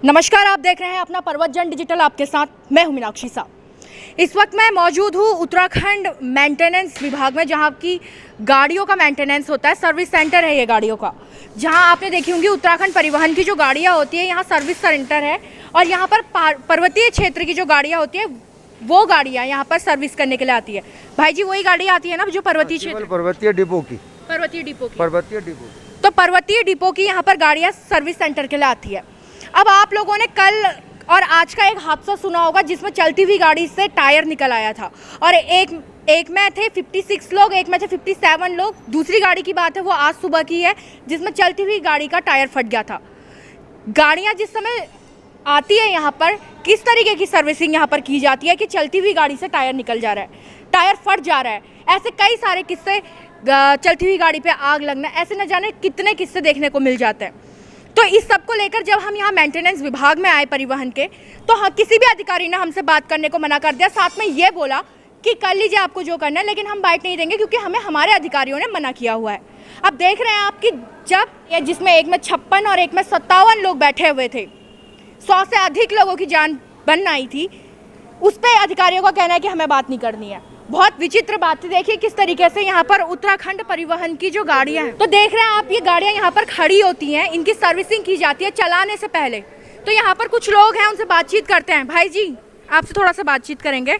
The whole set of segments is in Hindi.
नमस्कार, आप देख रहे हैं अपना पर्वत जन डिजिटल। आपके साथ मैं हूं मीनाक्षी साहब। इस वक्त मैं मौजूद हूं उत्तराखंड मेंटेनेंस विभाग में, जहां की गाड़ियों का मेंटेनेंस होता है। सर्विस सेंटर है ये गाड़ियों का, जहां आपने देखी होंगी उत्तराखंड परिवहन की जो गाड़ियां होती है, यहाँ सर्विस सेंटर है। और यहाँ पर पर्वतीय क्षेत्र की जो गाड़ियाँ होती है वो गाड़ियाँ यहाँ पर सर्विस करने के लिए आती है। भाई जी, वही गाड़ी आती है ना जो पर्वतीय क्षेत्र, पर्वतीय डिपो की पर्वतीय डिपो की यहाँ पर गाड़ियाँ सर्विस सेंटर के लिए आती है। अब आप लोगों ने कल और आज का एक हादसा सुना होगा जिसमें चलती हुई गाड़ी से टायर निकल आया था और एक में थे 56 लोग, एक में थे 57 लोग। दूसरी गाड़ी की बात है वो आज सुबह की है, जिसमें चलती हुई गाड़ी का टायर फट गया था। गाड़ियाँ जिस समय आती है यहाँ पर, किस तरीके की सर्विसिंग यहाँ पर की जाती है कि चलती हुई गाड़ी से टायर निकल जा रहा है, टायर फट जा रहा है। ऐसे कई सारे किस्से, चलती हुई गाड़ी पे आग लगना, ऐसे न जाने कितने किस्से देखने को मिल जाते हैं। तो इस सब को लेकर जब हम यहाँ मेंटेनेंस विभाग में आए परिवहन के, तो हाँ, किसी भी अधिकारी ने हमसे बात करने को मना कर दिया। साथ में ये बोला कि कर लीजिए आपको जो करना है, लेकिन हम बाइट नहीं देंगे क्योंकि हमें हमारे अधिकारियों ने मना किया हुआ है। अब देख रहे हैं आप कि जब जिसमें एक में 56 और एक में 57 लोग बैठे हुए थे, 100 से अधिक लोगों की जान बन आई थी, उस पर अधिकारियों का कहना है कि हमें बात नहीं करनी है। बहुत विचित्र बात है। देखिए किस तरीके से यहाँ पर उत्तराखंड परिवहन की जो गाड़ियाँ हैं, तो देख रहे हैं आप, ये गाड़ियाँ यहाँ पर खड़ी होती हैं, इनकी सर्विसिंग की जाती है चलाने से पहले। तो यहाँ पर कुछ लोग हैं, उनसे बातचीत करते हैं। भाई जी, आपसे थोड़ा सा बातचीत करेंगे।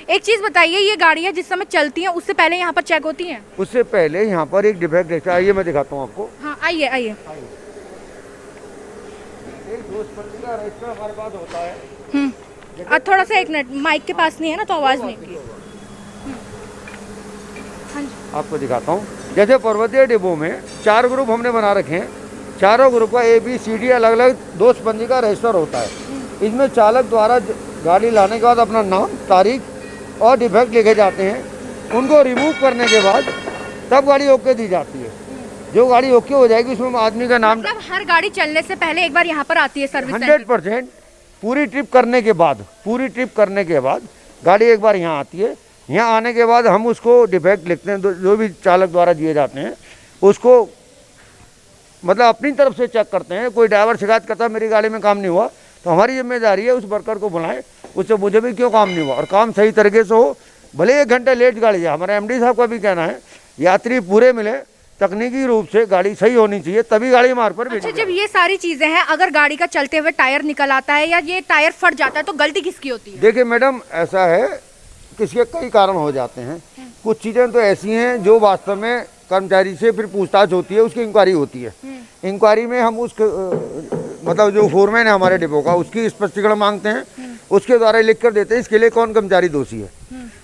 एक चीज़ बताइए, ये गाड़ियाँ जिस समय चलती हैं उससे पहले यहाँ पर चेक होती हैं? उससे पहले यहाँ पर एक डिफेक्ट देखा, आइए मैं दिखाता हूँ आपको। हाँ, आइए आइए। हमारे पास होता है। थोड़ा सा, एक मिनट, माइक के पास नहीं है ना तो आवाज़ नहीं की। आपको दिखाता हूँ। जैसे पर्वतीय डिपो में 4 ग्रुप हमने बना रखे हैं, चारों ग्रुप का ABCD अलग अलग 2 स्पंजी का रजिस्टर होता है। इसमें चालक द्वारा गाड़ी लाने के बाद अपना नाम, तारीख और डिफेक्ट लिखे जाते हैं। उनको रिमूव करने के बाद तब गाड़ी ओके दी जाती है। जो गाड़ी ओके हो जाएगी उसमें आदमी का नाम, मतलब हर गाड़ी चलने से पहले एक बार यहाँ पर आती है सर्विस? 100% पूरी ट्रिप करने के बाद गाड़ी एक बार यहाँ आती है। यहाँ आने के बाद हम उसको डिफेक्ट लिखते हैं, जो भी चालक द्वारा दिए जाते हैं उसको मतलब अपनी तरफ से चेक करते हैं। कोई ड्राइवर शिकायत करता है मेरी गाड़ी में काम नहीं हुआ, तो हमारी जिम्मेदारी है उस वर्कर को बुलाएं, उससे मुझे भी क्यों काम नहीं हुआ और काम सही तरीके से हो। भले 1 घंटे लेट गाड़ी है, हमारे MD साहब का भी कहना है यात्री पूरे मिले, तकनीकी रूप से गाड़ी सही होनी चाहिए, तभी गाड़ी मार्ग पर भेजी। अच्छा, जब ये सारी चीजें हैं, अगर गाड़ी का चलते हुए टायर निकल आता है या ये टायर फट जाता है तो गलती किसकी होती है? देखिए मैडम, ऐसा है, किसके कई कारण हो जाते हैं। कुछ चीज़ें तो ऐसी हैं जो वास्तव में कर्मचारी से फिर पूछताछ होती है, उसकी इंक्वायरी होती है। इंक्वायरी में हम मतलब जो फोरमैन है हमारे डिपो का, उसकी स्पष्टीकरण मांगते हैं, उसके द्वारा लिख कर देते हैं इसके लिए कौन कर्मचारी दोषी है।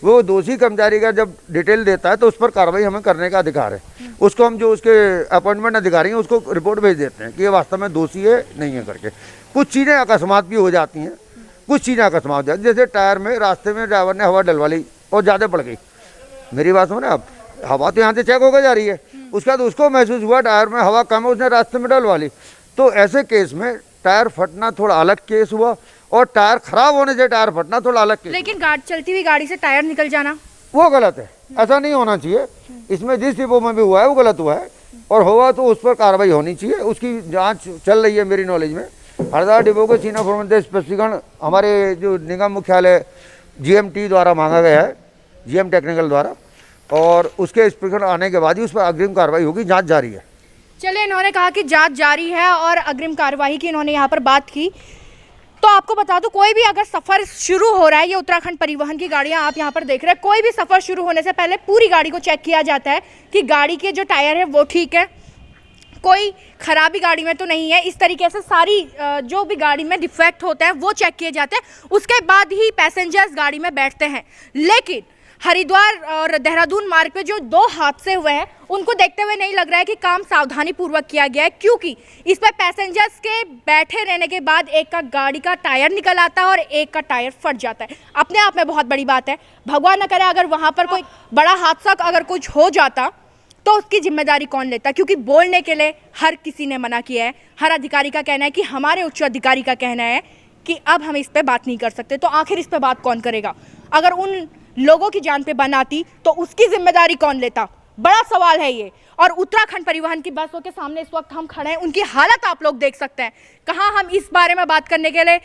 वो दोषी कर्मचारी का जब डिटेल देता है तो उस पर कार्रवाई हमें करने का अधिकार है। उसको हम जो उसके अपॉइंटमेंट अधिकारी हैं उसको रिपोर्ट भेज देते हैं कि ये वास्तव में दोषी है नहीं है करके। कुछ चीज़ें अकस्मात भी हो जाती हैं, जैसे टायर में रास्ते में ड्राइवर ने हवा डलवा ली और ज़्यादा पड़ गई। मेरी बात सुनो ना, अब हवा तो यहाँ से चेक होकर जा रही है, उसके बाद उसको महसूस हुआ टायर में हवा कम है, उसने रास्ते में डलवा ली। तो ऐसे केस में टायर फटना थोड़ा अलग केस हुआ और टायर खराब होने से टायर फटना थोड़ा अलग केस। लेकिन चलती हुई गाड़ी से टायर निकल जाना वो गलत है, ऐसा नहीं होना चाहिए। इसमें जिस डिपो में भी हुआ है वो गलत हुआ है और हुआ तो उस पर कार्रवाई होनी चाहिए। उसकी जाँच चल रही है मेरी नॉलेज में। हरदा डिपो को चीना फॉर्मेट स्पष्टीकरण हमारे जो निगम मुख्यालय GMT द्वारा मांगा गया है, GM टेक्निकल द्वारा, और उसके स्पष्टीकरण आने के बाद ही उस पर अग्रिम कार्रवाई होगी। जांच जारी है। चलिए, इन्होंने कहा कि जांच जारी है और अग्रिम कार्रवाई की इन्होंने यहाँ पर बात की। तो आपको बता दूं, कोई भी अगर सफ़र शुरू हो रहा है, ये उत्तराखंड परिवहन की गाड़ियाँ आप यहाँ पर देख रहे हैं, कोई भी सफ़र शुरू होने से पहले पूरी गाड़ी को चेक किया जाता है कि गाड़ी के जो टायर है वो ठीक है, कोई खराबी गाड़ी में तो नहीं है। इस तरीके से सारी जो भी गाड़ी में डिफेक्ट होता है वो चेक किए जाते हैं। उसके बाद ही पैसेंजर्स गाड़ी में बैठते हैं। लेकिन हरिद्वार और देहरादून मार्ग पे जो 2 हादसे हुए हैं, उनको देखते हुए नहीं लग रहा है कि काम सावधानी पूर्वक किया गया है, क्योंकि इस पर पैसेंजर्स के बैठे रहने के बाद एक का गाड़ी का टायर निकल आता है और एक का टायर फट जाता है। अपने आप में बहुत बड़ी बात है। भगवान न करे अगर वहाँ पर कोई बड़ा हादसा अगर कुछ हो जाता तो उसकी जिम्मेदारी कौन लेता? क्योंकि बोलने के लिए हर किसी ने मना किया है। हर अधिकारी का कहना है कि हमारे उच्च अधिकारी का कहना है कि अब हम इस पे बात नहीं कर सकते। तो आखिर इस पे बात कौन करेगा? अगर उन लोगों की जान पे बन आती तो उसकी जिम्मेदारी कौन लेता? बड़ा सवाल है ये। और उत्तराखंड परिवहन की बसों के सामने इस वक्त हम खड़े हैं, उनकी हालत आप लोग देख सकते हैं। कहाँ हम इस बारे में बात करने के लिए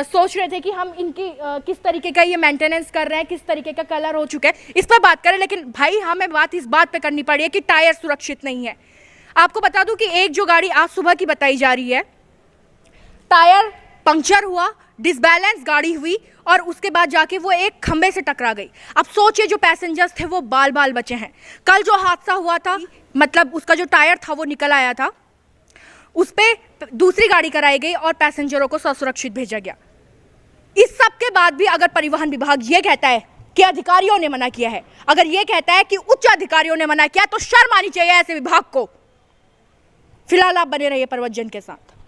सोच रहे थे कि हम इनकी किस तरीके का ये मेंटेनेंस कर रहे हैं, किस तरीके का कलर हो चुका है, इस पर बात करें। लेकिन भाई हमें बात इस बात पे करनी पड़ी है कि टायर सुरक्षित नहीं है। आपको बता दूं कि एक जो गाड़ी आज सुबह की बताई जा रही है, टायर पंक्चर हुआ, डिसबैलेंस गाड़ी हुई और उसके बाद जाके वो एक खंबे से टकरा गई। अब सोचिए जो पैसेंजर्स थे वो बाल बाल बचे हैं। कल जो हादसा हुआ था, मतलब उसका जो टायर था वो निकल आया था, उस पे दूसरी गाड़ी कराई गई और पैसेंजरों को ससुरक्षित भेजा गया। इस सब के बाद भी अगर परिवहन विभाग ये कहता है कि अधिकारियों ने मना किया है, अगर ये कहता है कि उच्च अधिकारियों ने मना किया, तो शर्म आनी चाहिए ऐसे विभाग को। फिलहाल आप बने रहिए प्रवचन के साथ।